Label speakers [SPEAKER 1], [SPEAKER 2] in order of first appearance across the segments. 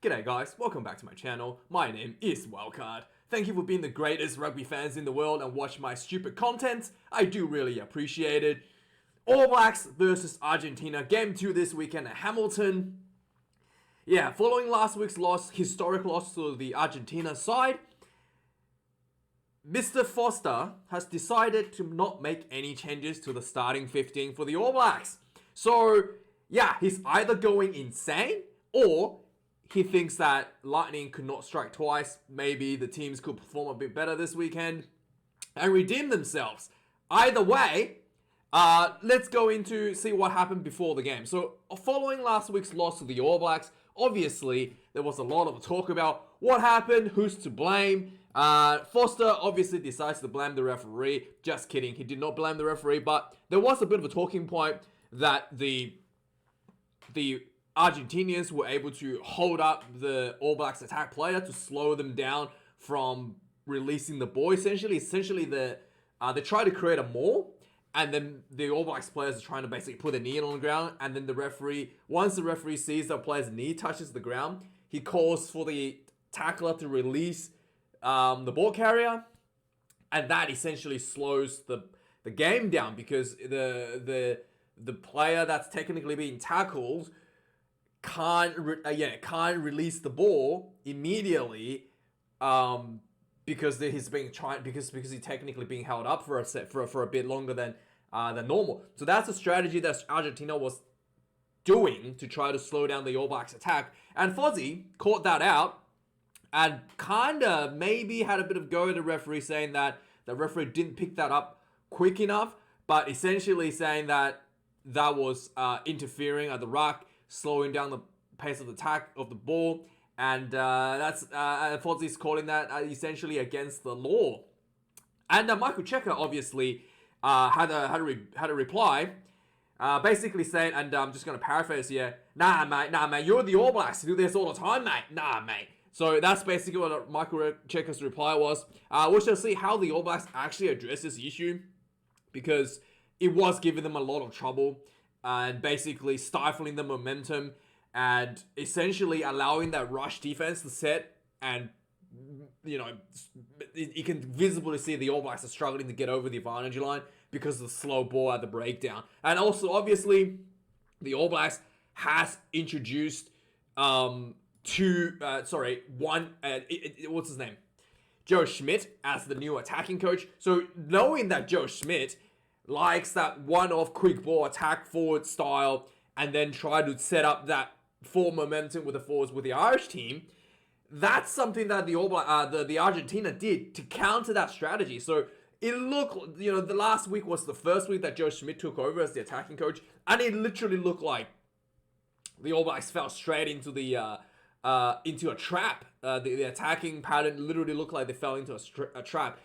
[SPEAKER 1] G'day guys, welcome back to my channel. My name is Wildkard. Thank you for being the greatest rugby fans in the world and watch my stupid content. I do really appreciate it. All Blacks versus Argentina, game 2 this weekend at Hamilton. Yeah, following last week's historic loss to the Argentina side, Mr. Foster has decided to not make any changes to the starting 15 for the All Blacks. So, yeah, he's either going insane or he thinks that lightning could not strike twice. Maybe the teams could perform a bit better this weekend and redeem themselves. Either way, let's go into see what happened before the game. So, following last week's loss to the All Blacks, obviously, there was a lot of talk about what happened, who's to blame. Foster obviously decides to blame the referee. Just kidding, he did not blame the referee, but there was a bit of a talking point that the Argentinians were able to hold up the All Blacks attack player to slow them down from releasing the ball. Essentially, they try to create a maul, and then the All Blacks players are trying to basically put their knee on the ground, and then the referee, once the referee sees the player's knee touches the ground, he calls for the tackler to release the ball carrier, and that essentially slows the game down because the player that's technically being tackled can't release the ball immediately because he's technically being held up for a bit longer than normal. So that's a strategy that Argentina was doing to try to slow down the All Blacks attack, and Fozzie caught that out and kinda maybe had a bit of go at the referee, saying that the referee didn't pick that up quick enough, but essentially saying that was interfering at the ruck, slowing down the pace of the attack of the ball, and that's Fozzie's calling that essentially against the law. And Michael Cheika obviously had a reply, basically saying, and I'm just going to paraphrase here, nah mate, you're the All Blacks, you do this all the time, mate. Nah, mate. So that's basically what Michael Cheika's reply was. We shall see how the All Blacks actually address this issue, because it was giving them a lot of trouble and basically stifling the momentum and essentially allowing that rush defense to set. And, you know, you can visibly see the All Blacks are struggling to get over the advantage line because of the slow ball at the breakdown. And also, obviously, the All Blacks has introduced what's his name? Joe Schmidt as the new attacking coach. So knowing that Joe Schmidt likes that one-off quick ball attack forward style and then try to set up that forward momentum with the forwards with the Irish team, that's something that the Argentina did to counter that strategy. So it looked, the last week was the first week that Joe Schmidt took over as the attacking coach, and it literally looked like the All Blacks fell straight into into a trap. The attacking pattern literally looked like they fell into a trap.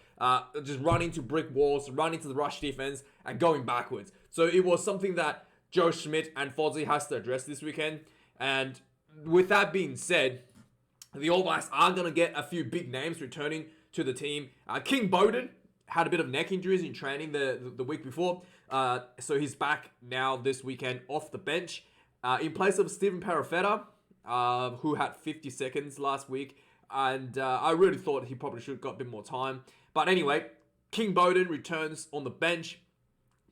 [SPEAKER 1] Just running to brick walls, running to the rush defense, and going backwards. So it was something that Joe Schmidt and Fozzie has to address this weekend. And with that being said, the All Blacks are going to get a few big names returning to the team. King Bowden had a bit of neck injuries in training the week before. So he's back now this weekend off the bench. In place of Stephen Perofeta, who had 50 seconds last week. And I really thought he probably should have got a bit more time. But anyway, King Bowden returns on the bench.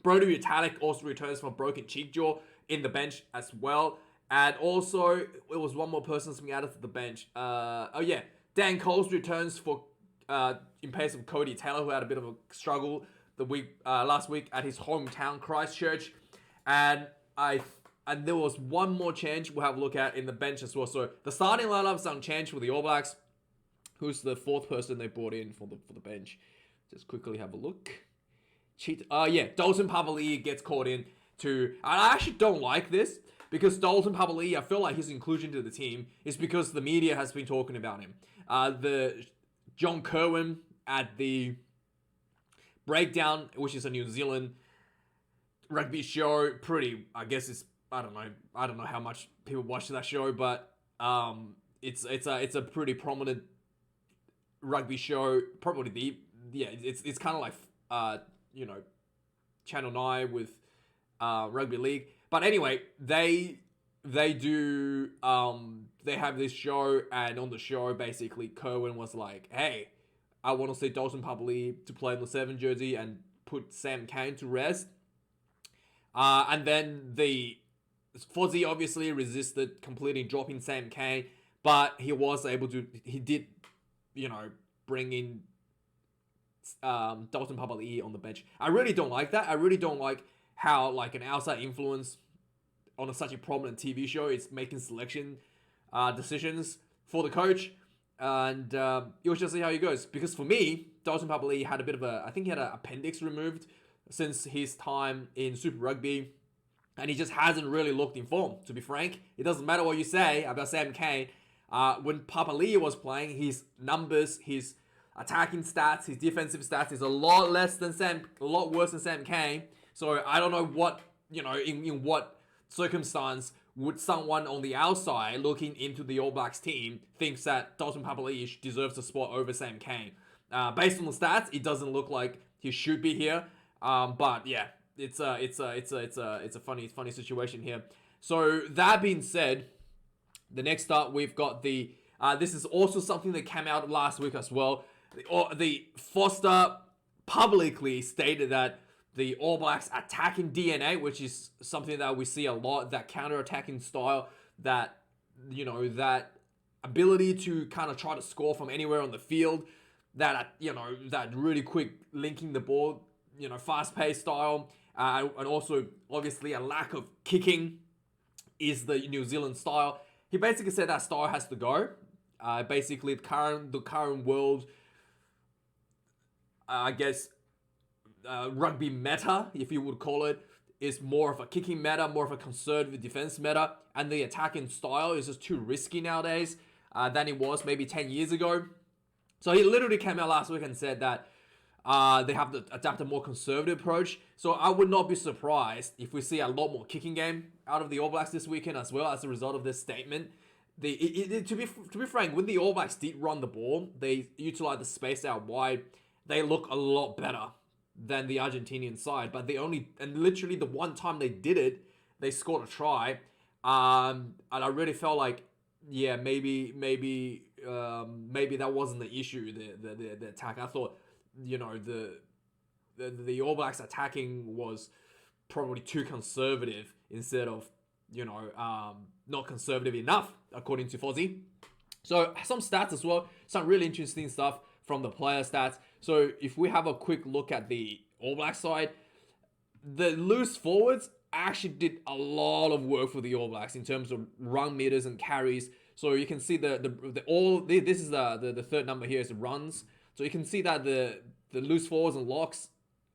[SPEAKER 1] Brodie Retallick also returns from a broken cheek jaw in the bench as well. And also, it was one more person being added to the bench. Dan Coles returns for in place of Cody Taylor, who had a bit of a struggle last week at his hometown, Christchurch. And there was one more change we'll have a look at in the bench as well. So the starting lineup's unchanged for the All Blacks. Who's the fourth person they brought in for the bench? Just quickly have a look. Dalton Papali'i gets called in to... I actually don't like this, because Dalton Papali'i, I feel like his inclusion to the team is because the media has been talking about him. The John Kerwin at the Breakdown, which is a New Zealand rugby show, I guess it's... I don't know how much people watch that show, but it's a pretty prominent rugby show. Probably it's kind of like Channel 9 with Rugby League. But anyway, they do they have this show, and on the show, basically, Kerwin was like, hey, I want to see Dalton Papali'i to play in the 7 jersey and put Sam Cane to rest. And then the Fozzie obviously resisted completely dropping Sam Cane, but he was able to, he did, bring in Dalton Papali'i on the bench. I really don't like that. I really don't like how, like, an outside influence on such a prominent TV show is making selection decisions for the coach. And you'll just see how he goes. Because for me, Dalton Papali'i had a bit of I think he had an appendix removed since his time in Super Rugby. And he just hasn't really looked in form, to be frank. It doesn't matter what you say about Sam Cane. When Papali'i was playing, his numbers, his attacking stats, his defensive stats is a lot worse than Sam Cane. So I don't know what, in what circumstance would someone on the outside looking into the All Blacks team thinks that Dalton Papali'i deserves a spot over Sam Cane. Based on the stats, it doesn't look like he should be here. But yeah, it's a funny situation here. So that being said, the next up we've got the this is also something that came out last week as well. The Foster publicly stated that the All Blacks attacking DNA, which is something that we see a lot, that counter-attacking style, that, that ability to kind of try to score from anywhere on the field, that, that really quick linking the ball, fast-paced style, and also, obviously, a lack of kicking is the New Zealand style. He basically said that style has to go. Basically, the current world, I guess, rugby meta, if you would call it, is more of a kicking meta, more of a conservative defense meta, and the attacking style is just too risky nowadays than it was maybe 10 years ago. So he literally came out last week and said that they have to adapt a more conservative approach. So I would not be surprised if we see a lot more kicking game out of the All Blacks this weekend as well as a result of this statement. To be frank, when the All Blacks did run the ball, they utilized the space out wide. They look a lot better than the Argentinian side, but literally the one time they did it, they scored a try. And I really felt like, yeah, maybe that wasn't the issue, the attack. I thought, the All Blacks attacking was probably too conservative instead of, not conservative enough, according to Fozzie. So some stats as well, some really interesting stuff from the player stats. So if we have a quick look at the All Black side, the loose forwards actually did a lot of work for the All Blacks in terms of run meters and carries. So you can see this is the third number here is the runs. So you can see that the loose forwards and locks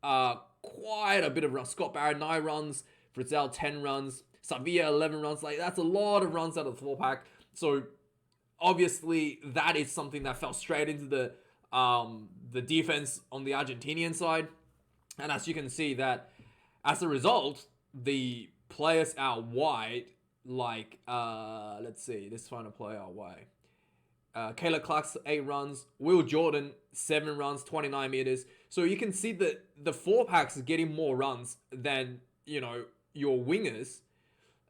[SPEAKER 1] are quite a bit of runs. Scott Barrett 9 runs, Frizzell 10 runs, Savia 11 runs. Like, that's a lot of runs out of the 4-pack. So obviously that is something that fell straight into the defense on the Argentinian side. And as you can see that as a result, the players out wide, like, let's see, let's find a player out wide. Caleb Clark's 8 runs, Will Jordan 7 runs, 29 meters. So you can see that the 4-packs are getting more runs than, your wingers.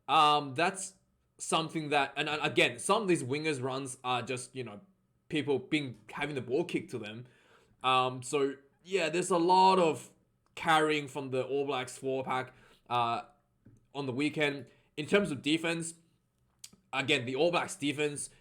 [SPEAKER 1] That's something that, and again, some of these wingers runs are just, people having the ball kicked to them. So yeah, there's a lot of carrying from the All Blacks 4-pack on the weekend. In terms of defense, again, the All Blacks defense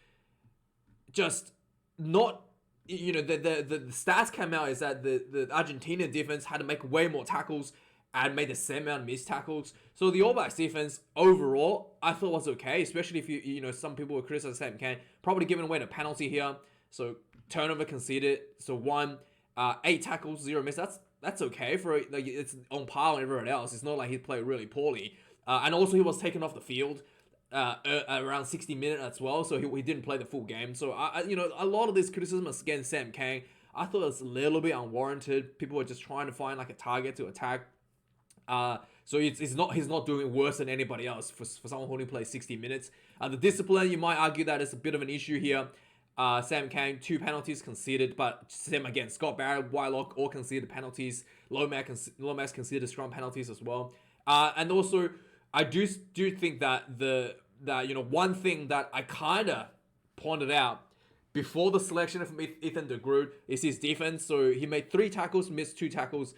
[SPEAKER 1] just not, the stats came out is that the Argentina defense had to make way more tackles and made the same amount of missed tackles. So the All Blacks defense overall, I thought was okay, especially if some people were criticizing Sam Cane, probably giving away the penalty here. So turnover conceded. So 8 tackles, 0 miss. That's okay for it's on par with everyone else. It's not like he played really poorly. And also he was taken off the field around 60 minutes as well, so he didn't play the full game. So a lot of this criticism against Sam Cane, I thought it was a little bit unwarranted. People were just trying to find like a target to attack. So he's not doing worse than anybody else for someone who only plays 60 minutes. The discipline, you might argue that is a bit of an issue here. Sam Cane, 2 penalties conceded, but same again, Scott Barrett, Whitelock all conceded penalties. Lomax conceded strong penalties as well. And also, I do think that the that, one thing that I kind of pointed out before the selection of Ethan de Groot is his defense. So he made 3 tackles, missed 2 tackles.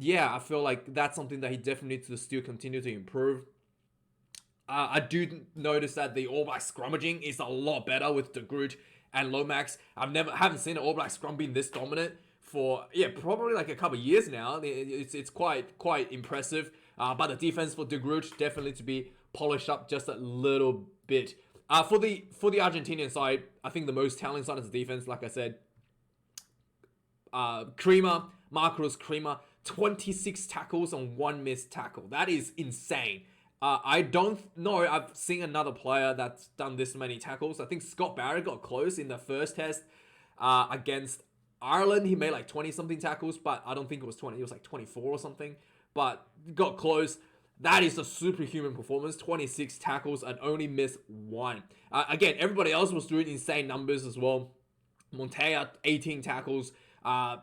[SPEAKER 1] Yeah, I feel like that's something that he definitely needs to still continue to improve. I do notice that the All Black scrummaging is a lot better with de Groot and Lomax. Haven't seen an All Black scrum being this dominant for probably like a couple of years now. It's quite impressive. But the defense for de Groot definitely to be polished up just a little bit. For the Argentinian side, I think the most talented side is the defense. Like I said, Marcos Crema, 26 tackles on 1 missed tackle. That is insane. I don't know I've seen another player that's done this many tackles. I think Scott Barrett got close in the first test against Ireland. He made like 20-something tackles, but I don't think it was 20. It was like 24 or something, but got close. That is a superhuman performance. 26 tackles and only missed 1. Again, everybody else was doing insane numbers as well. Montoya, 18 tackles. Matera,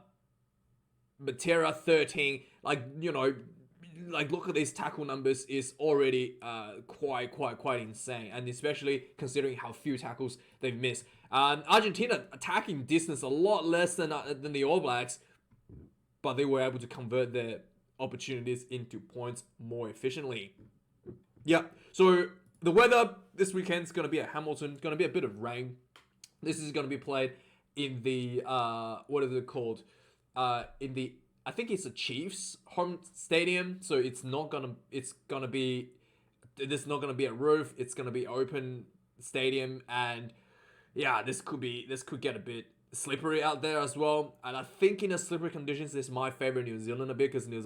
[SPEAKER 1] 13. Look at these tackle numbers is already quite insane, and especially considering how few tackles they've missed. Argentina attacking distance a lot less than the All Blacks, but they were able to convert their opportunities into points more efficiently. Yeah, so the weather this weekend is going to be at Hamilton. It's going to be a bit of rain. This is going to be played in the what is it called? In the, I think it's a Chiefs home stadium. So there's not gonna be a roof. It's gonna be open stadium, and yeah, this could get a bit slippery out there as well. And I think in a slippery conditions, this is my favorite New Zealand a bit, because New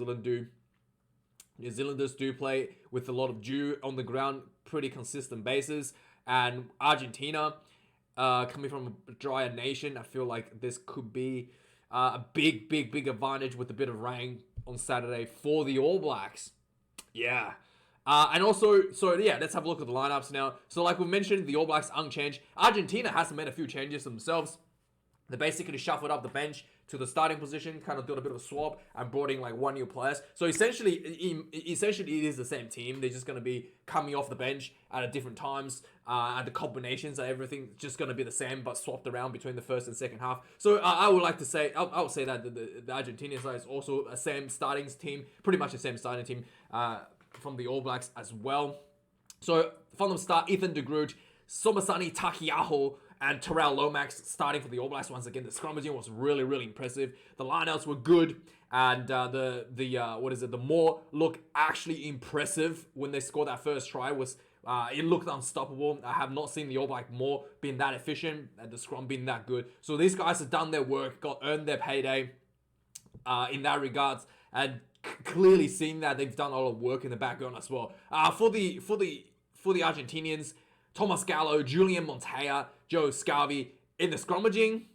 [SPEAKER 1] Zealanders do play with a lot of dew on the ground, pretty consistent basis. And Argentina, coming from a drier nation, I feel like this could be a big advantage with a bit of rain on Saturday for the All Blacks. Yeah. And also, so yeah, let's have a look at the lineups now. So like we mentioned, the All Blacks unchanged. Argentina has made a few changes themselves. They basically shuffled up the bench to the starting position, kind of did a bit of a swap and brought in like 1 new players. So essentially it is the same team. They're just going to be coming off the bench at different times, and the combinations and everything just going to be the same, but swapped around between the first and second half. So I would like to say, I would say that the Argentinian side is also a same starting team, pretty much the same starting team from the All Blacks as well. So from the start, Ethan de Groot, Somasani Takiaho, and Terrell Lomax starting for the All Blacks once again. The scrummaging was really impressive. The lineouts were good, and the Moore looked actually impressive when they scored that first try. It looked unstoppable. I have not seen the All Black Moore being that efficient and the scrum being that good. So these guys have done their work, earned their payday in that regards, and clearly seen that they've done a lot of work in the background as well. For the Argentinians, Thomas Gallo, Julian Montoya, Joe Scarvey in the scrummaging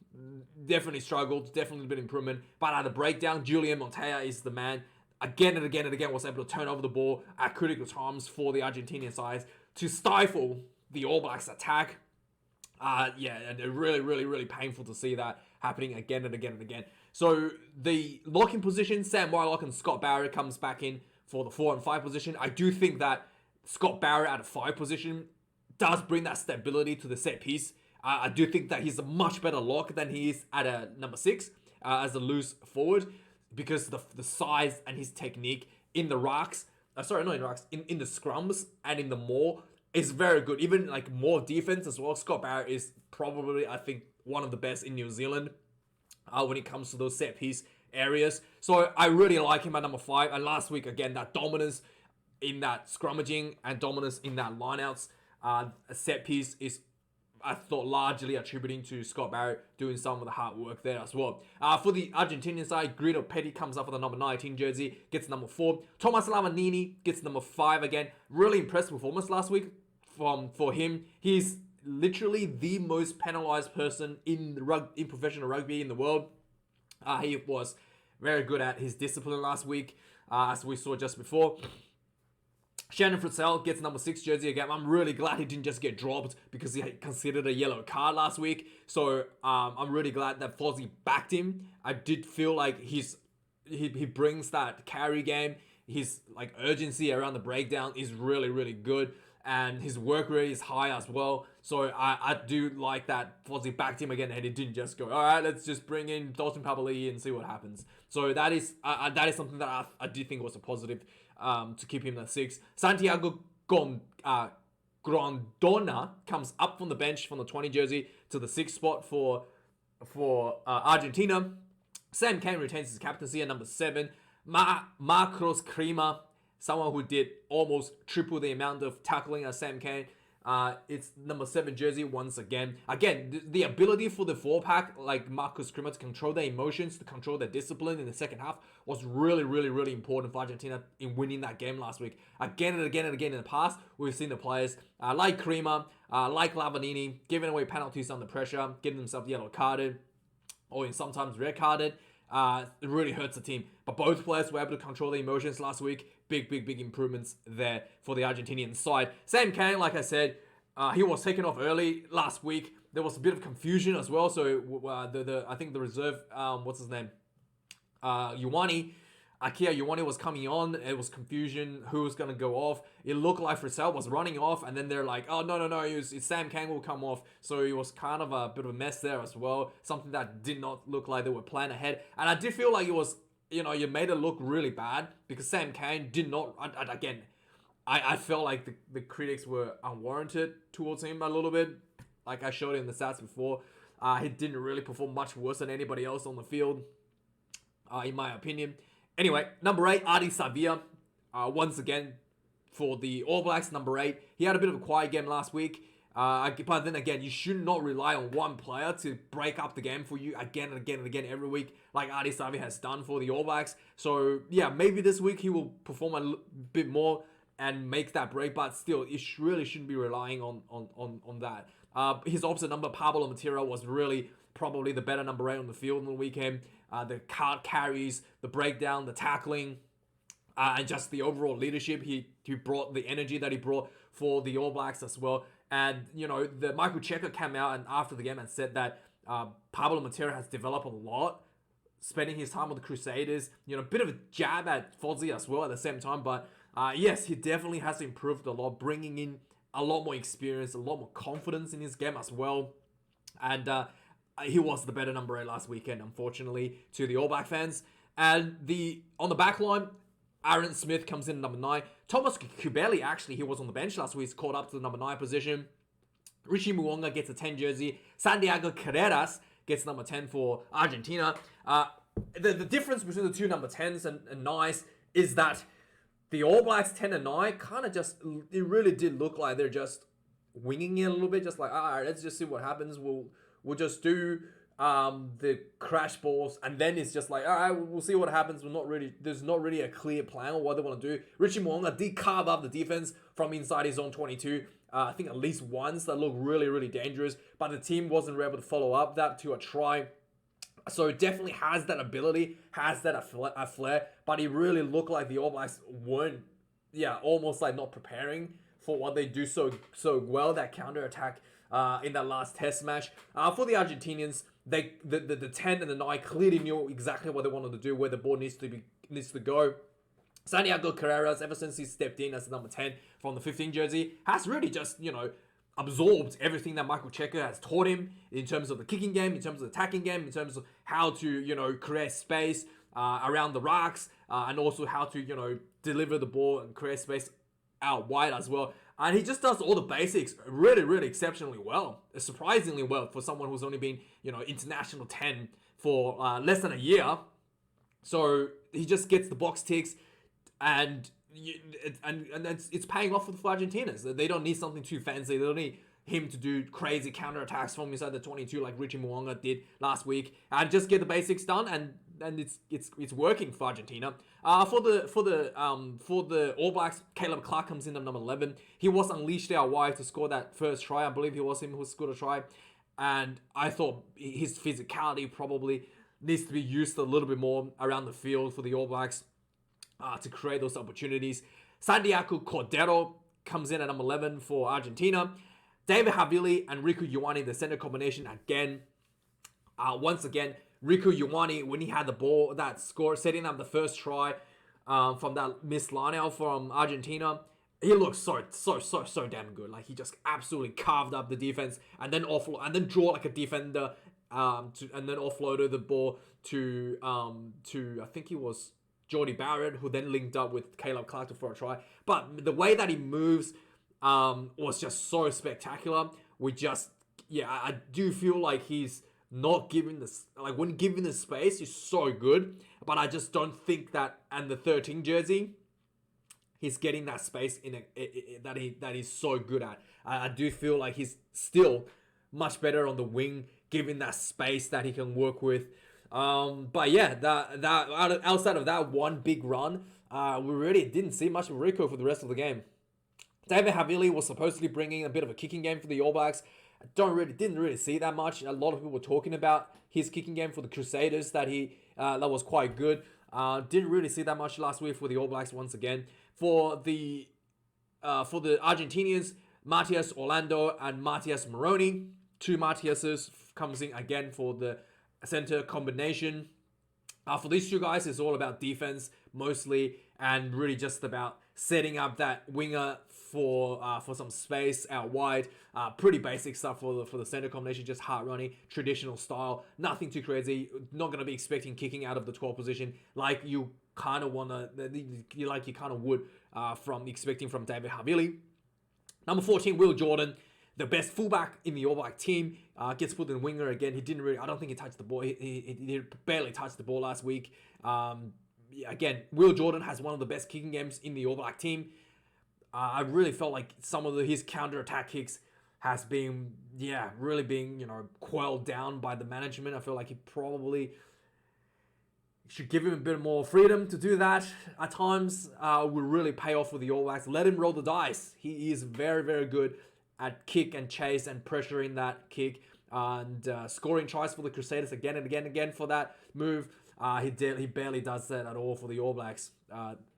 [SPEAKER 1] definitely struggled, definitely a bit of improvement. But at the breakdown, Julian Montoya is the man. Again and again was able to turn over the ball at critical times for the Argentinian side to stifle the All Blacks attack. And really painful to see that happening again and again. So the locking position, Sam Whitelock and Scott Barrett comes back in for the 4 and 5 position. I do think that Scott Barrett at a 5 position does bring that stability to the set piece. I do think that he's a much better lock than he is at a number 6 as a loose forward, because the size and his technique in the rocks, in the scrums and in the maul is very good. Even like more defense as well. Scott Barrett is probably, I think, one of the best in New Zealand when it comes to those set piece areas. So I really like him at number 5. And last week, again, that dominance in that scrummaging and dominance in that lineouts set piece is, I thought, largely attributing to Scott Barrett doing some of the hard work there as well. For the Argentinian side, Guido Petty comes up with a number 19 jersey, gets number 4. Thomas Lavanini gets number 5 again. Really impressive performance last week for him. He's literally the most penalized person in professional rugby in the world. He was very good at his discipline last week, as we saw just before. Shannon Fritzell gets number 6 jersey again. I'm really glad he didn't just get dropped because he considered a yellow card last week. So I'm really glad that Fozzie backed him. I did feel like he brings that carry game. His like urgency around the breakdown is really good. and his work rate is high as well. So I do like that Fozzie backed him again, and he didn't just go, all right, let's just bring in Dalton Papali'i and see what happens. So that is something that I do think was a positive to keep him at 6. Santiago Grondona comes up from the bench from the 20 jersey to the 6th spot for Argentina. Sam Cane retains his captaincy at number 7. Marcos Crema, someone who did almost triple the amount of tackling as Sam Cane. It's number 7 jersey once again. Again, the ability for the 4-pack, like Marcos Crema, to control their emotions, to control their discipline in the second half was really, really, really important for Argentina in winning that game last week. Again and again and again in the past, we've seen the players like Crema, like Lavanini, giving away penalties under pressure, getting themselves yellow carded, or sometimes red carded. It really hurts the team. But both players were able to control their emotions last week. Big improvements there for the Argentinian side. Sam Cane, like I said, he was taken off early last week. There was a bit of confusion as well. So I think the reserve, what's his name? Ioane was coming on. It was confusion who was going to go off. It looked like Frisell was running off, and then they're like, oh, no, it's Sam Cane will come off. So it was kind of a bit of a mess there as well. Something that did not look like they were planning ahead. And I did feel like it was, you made it look really bad because Sam Cane did not, again, I felt like the critics were unwarranted towards him a little bit. Like I showed in the stats before. He didn't really perform much worse than anybody else on the field, in my opinion. Anyway, number 8, Adi Savia. Once again, for the All Blacks, number 8. He had a bit of a quiet game last week. But then again, you should not rely on one player to break up the game for you again and again and again every week, like Adi Savia has done for the All Blacks. So, yeah, maybe this week he will perform a bit more and make that break, but still, it really shouldn't be relying on that. His opposite number, Pablo Matera, was really probably the better number 8 on the field on the weekend. The card carries, the breakdown, the tackling, and just the overall leadership. He brought the energy that he brought for the All Blacks as well. And, the Michael Cheika came out and after the game and said that Pablo Matera has developed a lot, spending his time with the Crusaders. A bit of a jab at Fozzie as well at the same time. But, yes, he definitely has improved a lot, bringing in a lot more experience, a lot more confidence in his game as well. And he was the better number 8 last weekend, unfortunately, to the All Black fans. And on the back line, Aaron Smith comes in number 9. Thomas Kubeli, actually, he was on the bench last week. He's caught up to the number 9 position. Richie Muonga gets a 10 jersey. Santiago Carreras gets number 10 for Argentina. The difference between the two number 10s and 9s is that the All Blacks 10 and 9 kind of just, it really did look like they're just winging it a little bit. Just like, all right, let's just see what happens. We'll just do the crash balls, and then it's just like, all right, we'll see what happens. There's not really a clear plan on what they want to do. Richie Mo'unga did carve up the defense from inside his own 22. I think at least once that looked really, really dangerous, but the team wasn't able to follow up that to a try. So it definitely has that ability, has that a flair, but it really looked like the All Blacks weren't, almost like not preparing for what they do so well, that counter-attack in that last test match. For the Argentinians, the 10 and the 9 clearly knew exactly what they wanted to do, where the ball needs to go. Santiago Carreras, ever since he stepped in as number 10 from the 15 jersey, has really just, absorbed everything that Michael Cheika has taught him in terms of the kicking game, in terms of the attacking game, in terms of how to, create space around the rocks, and also how to, deliver the ball and create space out wide as well. And he just does all the basics really, really exceptionally well. Surprisingly well for someone who's only been, international 10 for less than a year. So he just gets the box ticks, and it's paying off for Argentinas. They don't need something too fancy. They don't need him to do crazy counterattacks from inside the 22 like Richie Mo'unga did last week, and just get the basics done, and it's working for Argentina. For the All Blacks, Caleb Clark comes in at number 11. He was unleashed out wide to score that first try. I believe it was him who scored a try, and I thought his physicality probably needs to be used a little bit more around the field for the All Blacks to create those opportunities. Santiago Cordero comes in at number 11 for Argentina. David Havili and Riku Ioane, the center combination again. Once again, Riku Ioane, when he had the ball, that score, setting up the first try from that missed line out from Argentina, he looks so damn good. Like he just absolutely carved up the defense and then draw like a defender, and then offloaded the ball to I think he was Jordy Barrett, who then linked up with Caleb Clark for a try. But the way that he moves was just so spectacular. I do feel like he's not given this, like when given the space, he's so good. But I just don't think that, and the 13 jersey, he's getting that space that he's so good at. I do feel like he's still much better on the wing, given that space that he can work with. But yeah, that outside of that one big run, we really didn't see much of Rico for the rest of the game. David Havili was supposedly bringing a bit of a kicking game for the All Blacks. Didn't really see that much. A lot of people were talking about his kicking game for the Crusaders, that was quite good. Didn't really see that much last week for the All Blacks once again. For the Argentinians, Matias Orlando and Matias Moroni. Two Matiases comes in again for the center combination. For these two guys, it's all about defense mostly, and really just about setting up that winger for some space out wide. Pretty basic stuff for the center combination, just hard running, traditional style, nothing too crazy. Not going to be expecting kicking out of the 12 position like you kind of would from expecting from David Havili. Number 14, Will Jordan, the best fullback in the All Black team, gets put in winger again. I don't think he touched the ball. He barely touched the ball last week. Again, Will Jordan has one of the best kicking games in the All Black team. I really felt like some of his counter-attack kicks has been, really being, quelled down by the management. I feel like he probably should give him a bit more freedom to do that at times. Will really pay off for the All Blacks. Let him roll the dice. He is very, very good at kick and chase and pressuring that kick and scoring tries for the Crusaders again and again for that move. He barely does that at all for the All Blacks.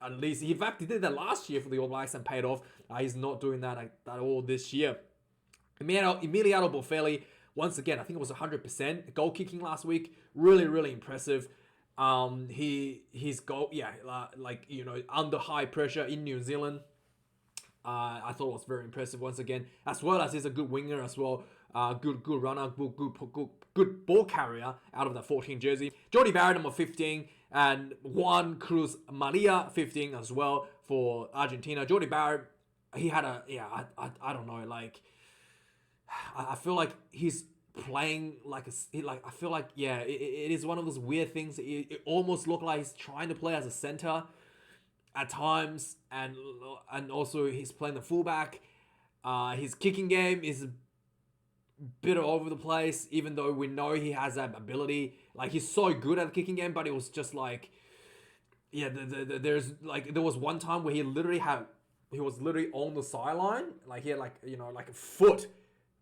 [SPEAKER 1] At least, in fact, he did that last year for the All Blacks and paid off. He's not doing that at all this year. Emiliano Boffelli, once again, I think it was 100% goal kicking last week. Really, really impressive. His goal, under high pressure in New Zealand. I thought it was very impressive once again, as well as he's a good winger as well. Good runner, good ball carrier out of that 14 jersey. Jordy Barrett, number 15, and Juan Cruz Maria, 15 as well for Argentina. Jordy Barrett, he had I don't know, like, I feel like he's playing I feel like, it is one of those weird things. It almost looked like he's trying to play as a center at times, and also he's playing the fullback. His kicking game is a bit all over the place, even though we know he has that ability. Like, he's so good at the kicking game, but it was just like, there was one time where he was literally on the sideline, like he had like a foot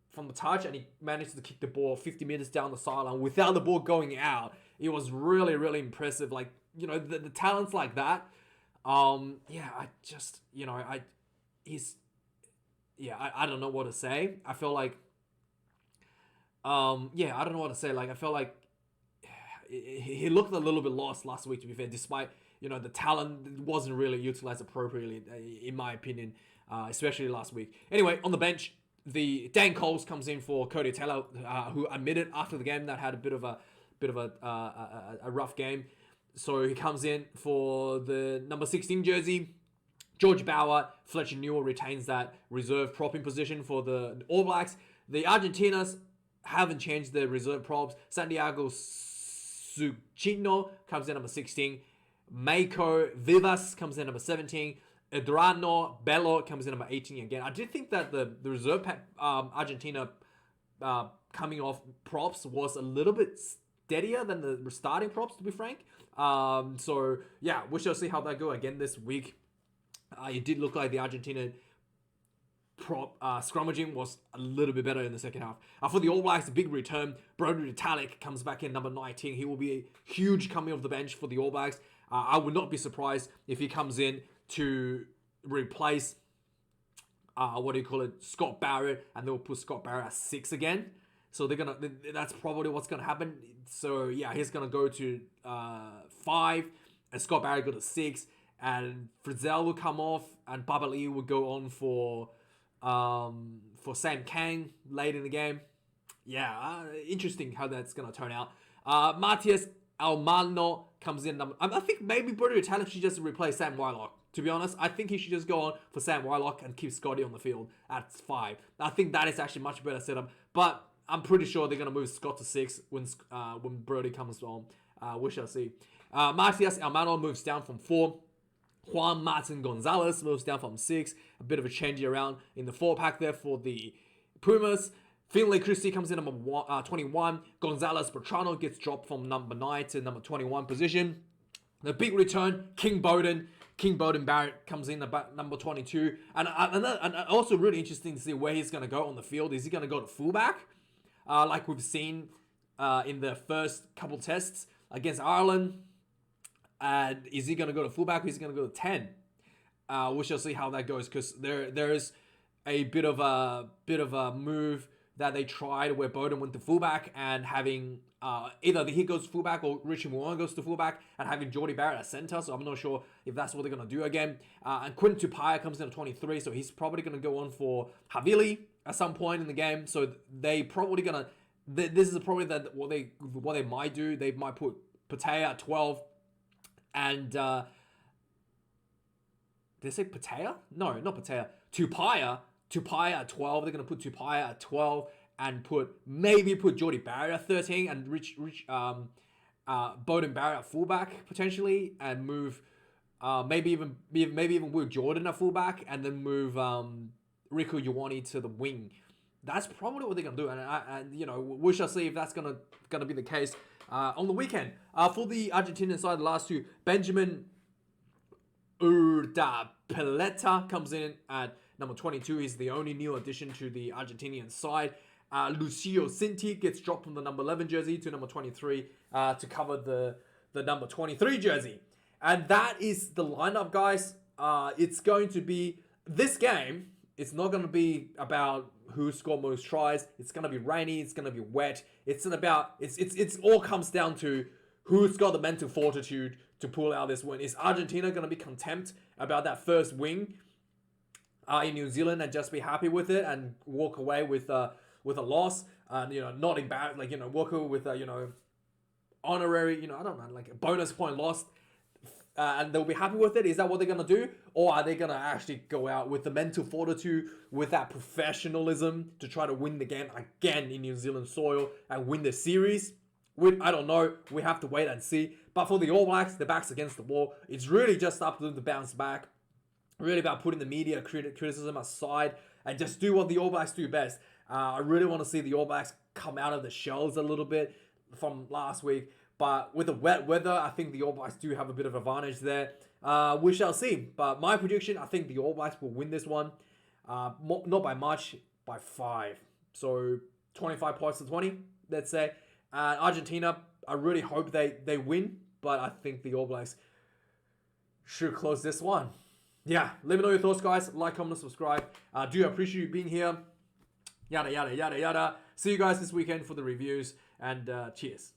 [SPEAKER 1] from the touch, and he managed to kick the ball 50 meters down the sideline without the ball going out. It was really, really impressive. Like, the talents like that. I don't know what to say. I feel like, I don't know what to say. Like, I felt like he looked a little bit lost last week, to be fair, despite, the talent wasn't really utilized appropriately, in my opinion, especially last week. Anyway, on the bench, the Dan Coles comes in for Cody Taylor, who admitted after the game that had a bit of a rough game. So he comes in for the number 16 jersey. George Bauer, Fletcher Newell retains that reserve propping position for the All Blacks. The Argentinas haven't changed their reserve props. Santiago Suchino comes in number 16. Meiko Vivas comes in number 17. Edrano Bello comes in number 18 again. I did think that the reserve Argentina coming off props was a little bit steadier than the starting props, to be frank. We shall see how that go again this week. It did look like the Argentina prop scrummaging was a little bit better in the second half. For the All Blacks, a big return. Brodie Retallick comes back in number 19. He will be a huge coming off the bench for the All Blacks. I would not be surprised if he comes in to replace Scott Barrett, and they'll put Scott Barrett at 6 again. So that's probably what's gonna happen. So he's gonna go to 5, and Scott Barrett go to 6, and Frizzell will come off, and Babali will go on for Sam Kang late in the game. Yeah, interesting how that's gonna turn out. Matias Almano comes in. I think maybe Bruno Italian should just replace Sam Whitelock. To be honest, I think he should just go on for Sam Whitelock and keep Scotty on the field at 5. I think that is actually much better setup. But I'm pretty sure they're gonna move Scott to 6 when Brody comes on. We shall see. Matias Almano moves down from 4. Juan Martin Gonzalez moves down from 6. A bit of a change around in the 4-pack there for the Pumas. Finlay Christie comes in number 21. Gonzalez Bertrano gets dropped from number 9 to number 21 position. The big return, King Bowden Barrett comes in about number 22. And also really interesting to see where he's going to go on the field. Is he going to go to fullback? Like we've seen in the first couple tests against Ireland. And is he going to go to fullback or is he going to go to 10? We shall see how that goes, because there is a bit of a move that they tried where Bowden went to fullback and having either he goes to fullback or Richie Moana goes to fullback and having Jordy Barrett at center. So I'm not sure if that's what they're going to do again. And Quinton Tupaya comes in at 23, so he's probably going to go on for Havili at some point in the game. So they probably going to... This is probably what they might do. They might put Patea at 12 and... did I say Patea? No, not Patea. Tupaya at 12. They're going to put Tupaya at 12 and put Jordy Barrett at 13 and Bowden Barrett at fullback potentially, and move maybe even Will Jordan at fullback, and then move Riku Ioane to the wing. That's probably what they're going to do, and we shall see if that's going to be the case on the weekend. For the Argentinian side, the last two, Benjamin Urdapilleta comes in at number 22. He's the only new addition to the Argentinian side. Lucio Cinti gets dropped from the number 11 jersey to number 23 to cover the number 23 jersey. And that is the lineup, guys. It's going to be... This game, it's not going to be about who scored most tries. It's going to be rainy. It's going to be wet. It's all comes down to who's got the mental fortitude to pull out this win. Is Argentina going to be content about that first win in New Zealand and just be happy with it and walk away with a loss, and not embarrassed, walk away with a honorary, I don't know, like a bonus point loss, and they'll be happy with it? Is that what they're gonna do, or are they gonna actually go out with the mental fortitude, with that professionalism to try to win the game again in New Zealand soil and win the series? I don't know. We have to wait and see. But for the All Blacks, the back's against the wall. It's really just up to them to bounce back. Really about putting the media criticism aside and just do what the All Blacks do best. I really want to see the All Blacks come out of the shells a little bit from last week. But with the wet weather, I think the All Blacks do have a bit of advantage there. We shall see. But my prediction, I think the All Blacks will win this one. Not by much, by 5. So 25 points to 20, let's say. Argentina, I really hope they win. But I think the All Blacks should close this one. Yeah, let me know your thoughts, guys. Like, comment, subscribe. Do appreciate you being here. Yada, yada, yada, yada. See you guys this weekend for the reviews. And cheers.